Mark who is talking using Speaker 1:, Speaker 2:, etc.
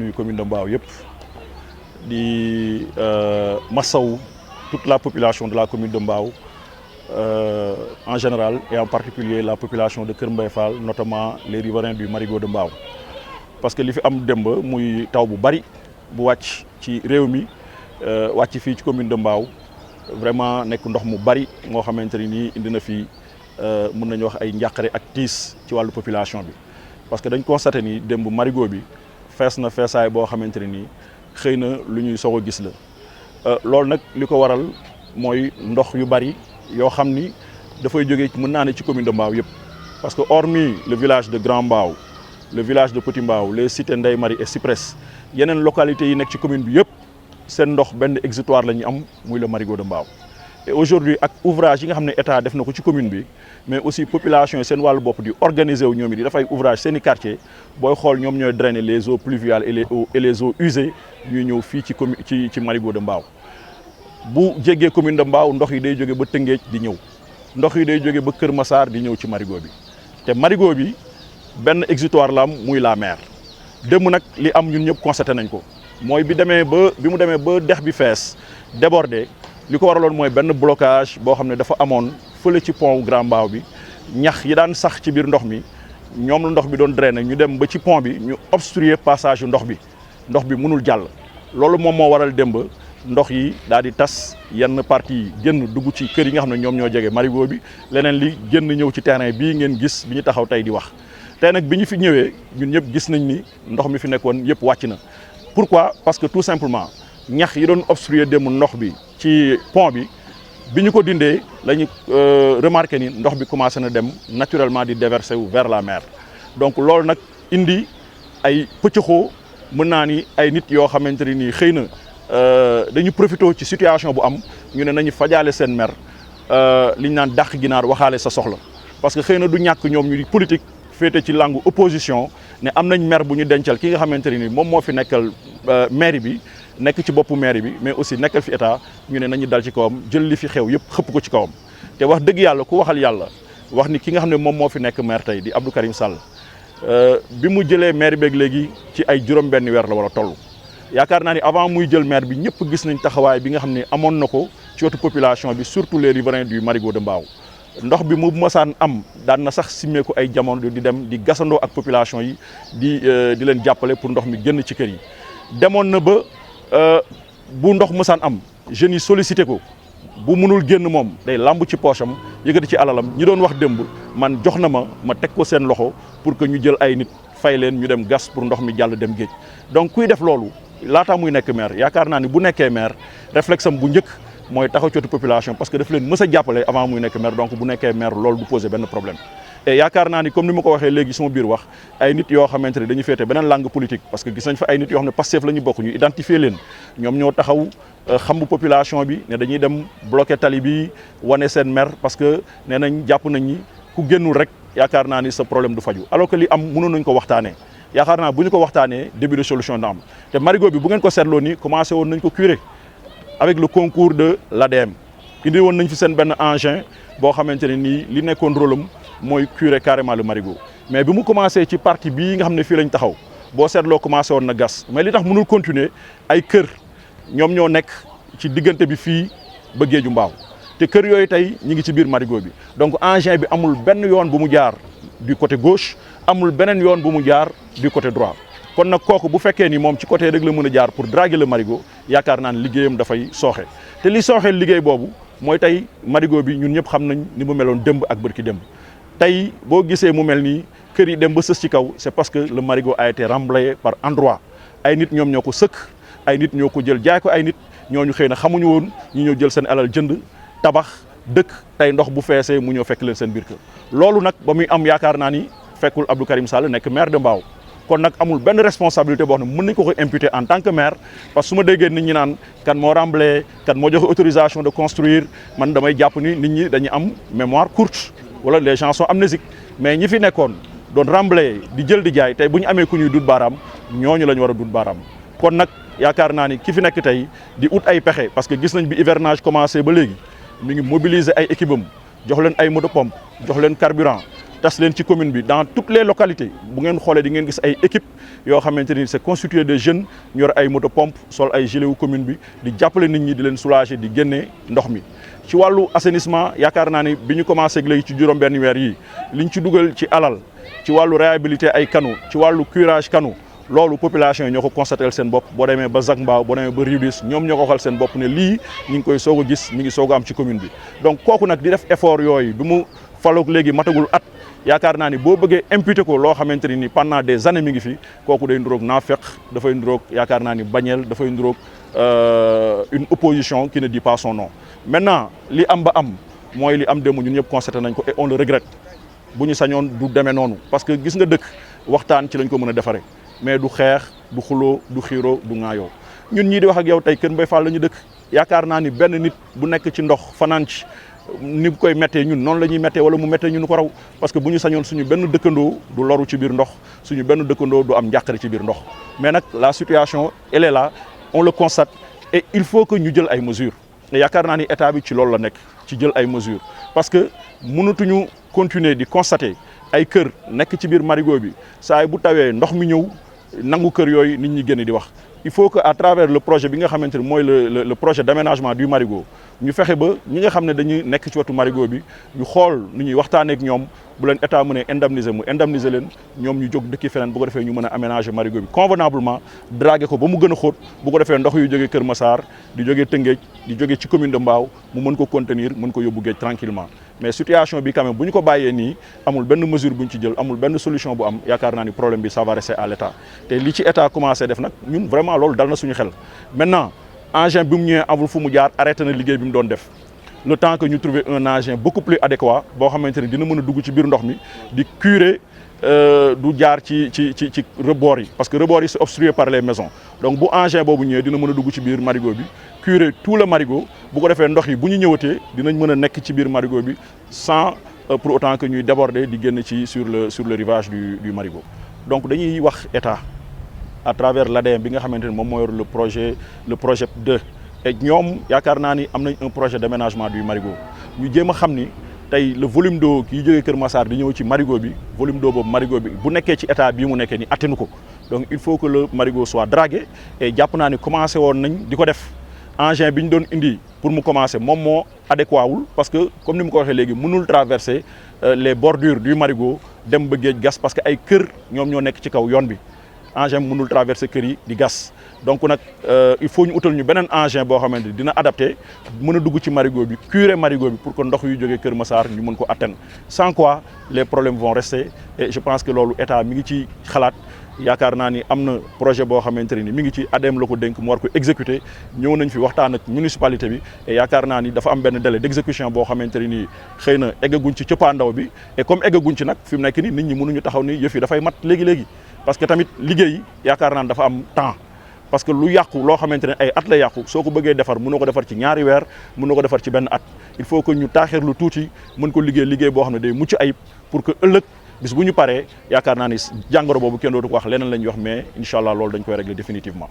Speaker 1: nuyu commune de Mbao yëpp di massaw toute la population de la commune de Mbao en général et en particulier la population de Kër Mbaye Fall, notamment les riverains du marigot de Mbao. Parce que li fi am démb muy taw bu bari bu wàcc ci réew mi wàcc fii ci commune de Mbao vraiment nekk ndox mu bari moo xamante ni indi na fi mën nañu wax ay njàqare ak tiis ci wàllu population bi. Parce que dañ constaté ni démb marigot bi fees na feesaay boo xamante ne nii xëy na lu ñuy soog a gis la loolu nag li ko waral mooy ndox yu bari yoo xam ni dafay jógee mën naa ne ci commune de Mbao yëpp. Parce que hormis le village de Grand Mbao, le village de Petit Mbao, les cités Ndeye Marie et Cyprès yeneen localités yi nekk ci commune bi yëpp seen ndox benn exutoire la ñu am muy le marigot de Mbao. Et aujourd'hui ak ouvrage yi nga xam ne état def na ko ci commune bi mais aussi population yi seen wàllu bopp di organiser wu ñoom it di dafay ouvrage seen i quartier booy xool ñoom ñooy drainer les eaux pluviales et les eaux usées ñuy ñëw fii ci commune ci marigot de Mbao. bu jéggee commune de Mbao ndox yi day jóge ba Tëngéej di ñëw ndox yi day jóge ba Kër Massar di ñëw ci marigot bi te marigot bi benn exutoire la am muy la mer. démb nag li am ñun ñëpp constaté nañ ko mooy bi mu demee ba dex bi fees débordé li ko waraloon mooy benn blocage boo xam ne dafa amoon fële ci pont Grand Mbao bi ñax yi daan sax ci biir ndox mi ñoom la ndox bi doon drainer ñu dem ba ci pont bi ñu obstruer passage yu ndox bi mënul jàll. loolu moom moo waral démb ndox yi daal di tas yenn partie yi génn dugg ci kër yi nga xam ne ñoom ñoo jege marigot bi leneen li génn ñëw ci terrain bii ngeen gis bi ñu taxaw tey di wax. tey nag bi ñu fi ñëwee ñun ñëpp gis nañ ni ndox mi fi nekkoon yëpp wàcc na pourquoi parce que tout simplement ñax yi doon obstruer démb ndox bi ci pont bi ñu ko dindee la ñu remarqué ni ndox bi commencé na dem naturellement di déverser wu vers la mer. donc loolu nag indi ay pëccëxoo mën naa ni ay nit yoo xamante ne nii xëy na dañu profité ci situation bu am ñu ne nañu fajaale seen mer li ñu naan dàq ginaar waxaale sa soxla parce que xëy na du ñàkk ñoom ñu di politique féete ci langue opposition ne am nañ mer bu ñu dencal ki nga xamante ne ni moom moo fi nekkal mairie bi nekk ci boppu mairie bi mais aussi nekkal fi état ñu ne nañu dal ci kawam jël li fi xew yëpp xëpp ko ci kawam te wax dëgg yàlla ku waxal yàlla wax ni ki nga xam ne moom moo fi nekk maire tey di Abdou Karim Sall bi mu jëlee maire beeg léegi ci ay juróom-benn weer la war a toll. yaakaar naa ni avant muy jël maire bi ñëpp gis nañ taxawaay bi nga xam ne amoon na ko ci wetu population bi surtout les riverains du marigot de Mbao. ndox bi mu mosaan am daan na sax simmeeku ay jamono di dem di gasandoo ak population yi di leen jàppale pour ndox mi génn ci kër yi. demoon na ba bu ndox mosaan am jeunes yi sollicité ko bu mënul génn moom day lamb ci poche am yëkkati ci alalam ñi doon wax démb man jox na ma teg ko seen loxo pour que ñu jël ay nit fay leen ñu dem gas pour ndox mi jàll dem géej. donc kuy def loolu laataa muy nekk maire yaakaar naa ni bu nekkee maire réflexe am bu njëkk mooy taxaw ci population parce que daf leen mës a jàppale avant muy nekk maire donc bu nekkee maire loolu du poser benn problème. et yaakaar naa ni comme ni ma ko waxee léegi sama biir wax ay nit yoo xamante ne dañu féete beneen langue politique parce que gis nañ fa ay nit yoo xam ne Pastef la ñu bokk ñu identifier leen ñoom ñoo taxaw xambu population bi ne dañuy dem bloquer tali bi wane seen mer parce que nee nañ jàpp nañ ni ku génnul rek yaakaar naa ni sa problème du faju alors que li am mënoon nañ ko waxtaanee yaakaar naa bu ñu ko waxtaanee début de solution na am te marigot bi bu ngeen ko seetloo ni commencé woon nañ ko curer avec le concours de l'ADM indi woon nañ fi seen benn engin boo xamante ne nii li nekkoon rôle am mooy curer carrément le marigot mais bi mu commencé ci partie bii nga xam ne fii lañ taxaw boo seetloo commencé woon na gas mais li tax mënul continuer ay kër ñoom ñoo nekk ci diggante bi fii ba géeju Mbao te kër yooyu tey ñi ngi ci biir marigot bi donc engin bi amul benn yoon bu mu jaar du côté gauche amul beneen yoon bu mu jaar du côté droit kon nag kooku bu fekkee ni moom ci côté rek la mën a jaar pour draguer le marigot yaakaar naa ne liggéeyam dafay sooxe te li sooxee liggéey boobu mooy tey marigot bi ñun ñëpp xam nañ ni mu meloon démb ak bërki démb tey boo gisee mu mel nii kër yi dem ba sës ci kaw c'est parce que le marigot a été remblayé par endroit ay nit ñoom ñoo ko sëkk ay nit ñoo ko jël jaay ko ay nit ñooñu xëy na xamuñu woon ñu ñëw jël seen alal jënd tabax dëkk tey ndox bu feesee mu ñëw fekk leen seen biir kër loolu nag ba muy am yaakaar naa ni fekkul Abdou Karim Sall nekk maire de Mbao kon nag amul benn responsabilité boo xam ne mën nañ ko ko imputer en tant que maire parce que su ma déggee nit ñi naan kan moo remblayé kan moo joxe autorisation de construire man damay jàpp ni nit ñi dañuy am mémoire courte wala les gens sont amnésiques mais ñi fi nekkoon doon remblayé di jël di jaay tey bu ñu amee ku ñuy dut baaraam ñooñu la ñu war a dut baaraam kon nag yaakaar naa ni ki fi nekk tey di ut ay pexe parce que gis nañ bi hivernage commencé ba léegi mi ngi mobiliser ay équipe am jox leen ay moto pompe jox leen carburant tas leen ci commune bi dans toutes les localités bu ngeen xoolee di ngeen gis ay équipe yoo xamante ni c'est constitué de jeunes ñor ay moto pompe sol ay gilet wu commune bi di jàppale nit ñi di leen soulager di génne ndox mi. ci wàllu assainissement yaakaar naa ni bi ñu commencé léegi ci juróom-benn weer yi liñ ci dugal ci alal ci wàllu réhabilité ay canaux ci wàllu curage canaux loolu population yi ñoo ko constaté seen bopp boo demee ba Zac Mbao boo demee ba Rudis ñoom ñoo ko waxal seen bopp ne lii ñu ngi koy soog a gis mi ngi soog a am ci commune bi. donc kooku nag di def effort yooyu bi mu faloog léegi matagul at yaakaar naa ni boo bëggee imputer ko loo xamante ni pendant des années mi ngi fi kooku day nduroog naafeq dafay nduroog yaakaar naa ni bañeel dafay nduroog une opposition qui ne dit pas son nom. maintenant li am ba am mooy li am démb ñun ñëpp constaté nañ ko et on le regrette bu ñu sañoon du demee noonu parce que gis nga dëkk waxtaan ci lañ ko mën a defaree mais du xeex du xuloo du xiiroo du ŋaayoo ñun ñii di wax ak yow tey Kër Mbaye Fall la ñu dëkk yaakaar naa ni benn nit bu nekk ci ndox fanaan ci ni bu koy méttee ñun noonu la ñuy méttee wala mu méttee ñun ko raw parce que bu ñu sañoon suñu benn dëkkandoo du loru ci biir ndox suñu benn dëkkandoo du am njàqare ci biir ndox mais nag la situation elle est là on le constate et il faut que ñu jël ay mesures te yaakaar naa ni état bi ci loolu la nekk ci jël ay mesures parce que mënatuñu continuer di constater ay kër nekk ci biir marigot bi saa bu tawee ndox mi ñëw nangu kër yooyu nit ñi génn di wax il faut que à travers le projet bi nga xamante ni mooy le projet d'aménagement du marigot ñu fexe ba ñi nga xam ne dañuy nekk ci wetu marigot bi ñu xool nu ñuy waxtaanee ak ñoom bu leen état mënee indemniser mu indemniser leen ñoom ñu jóg dëkki feneen bu ko defee ñu mën a aménager marigot bi convenablement draguer ko ba mu gën a xóot bu ko defee ndox yu jógee Kër Massar di jógee Tëngéej di jógee ci commune de Mbao mu mën ko contenir mën ko yóbbu géej tranquillement mais situation bi quand même bu ñu ko bàyyee nii amul benn mesure bu ñu ci jël amul benn solution bu am yaakaar naa ni problème bi ça va rester à l'état te li ci état commencé def nag ñun vraiment loolu dal na suñu xel maintenant engin bi mu ñëwee amul fu mu jaar arrêté na liggéey bi mu doon def le temps que ñu trouver un engin beaucoup plus adéquat boo xamante ni dina mën a dugg ci biir ndox mi di curer du jaar ci rebord yi parce que rebord yi c'est obstrué par les maisons donc bu engin boobu ñëwee dina mën a dugg ci biir marigot bi curer tout le marigot bu ko defee ndox yi bu ñu ñëwatee dinañ mën a nekk ci biir marigot bi sans pour autant que ñuy déborder di génn ci sur le rivage du marigot donc dañuy wax état à travers l'ADM bi nga xamante ni moom moo yor le projet 2 et ñoom yaakaar naa ni am nañ un projet d'aménagement du marigot ñu jéem a xam ni tey le volume d'eau kii jógee Kër Massar di ñëw ci marigot bi volume d'eau boobu marigot bi bu nekkee ci état bii mu nekkee ni attenu ko donc il faut que le marigot soit dragué et jàpp naa ni commencé woon nañ di ko def engin bi ñu doon indi pour mu commencer moom moo adéquat wul parce que comme ni mu ko waxee léegi mënul traverser les bordures du marigot dem ba géej gas parce que ay kër ñoom ñoo nekk ci kaw yoon bi engin mënul traverser kër yi di gas donc nag il faut ñu utal ñu beneen engin boo xamante ni dina adapté mën a dugg ci marigot bi curer marigot bi pour que ndox yu jógee Kër Massar ñu mën ko atteindre sans quoi les problèmes vont rester et je pense que loolu état mi ngi ci xalaat yaakaar naa ni am na projet boo xamante ni mi ngi ci ADM la ko dénk mu war ko exécuter ñëw nañ fi waxtaan ak municipalité bi et yaakaar naa ni dafa am benn délai d'exécution boo xamante ni xëy na eggaguñ ci cëppaandaw bi et comme eggaguñ ci nag fi mu nekk ni nit ñi mënuñu taxaw ni yëf yi dafay mat léegi-léegi parce que tamit liggéey yaakaar naa dafa am temps parce que lu yàqu loo xamante ne ay at la yàqu soo ko bëggee defar mënoo ko defar ci ñaari weer mënoo ko defar ci benn at il faut que ñu taaxirlu tuuti mën ko liggéey boo xam ne day mucc ayib pour que ëllëg bis bu ñu paree yaakaar naa ni jàngoro boobu kenn dootu ko wax leneen la ñuy wax mais incha allah loolu dañ koy régler définitivement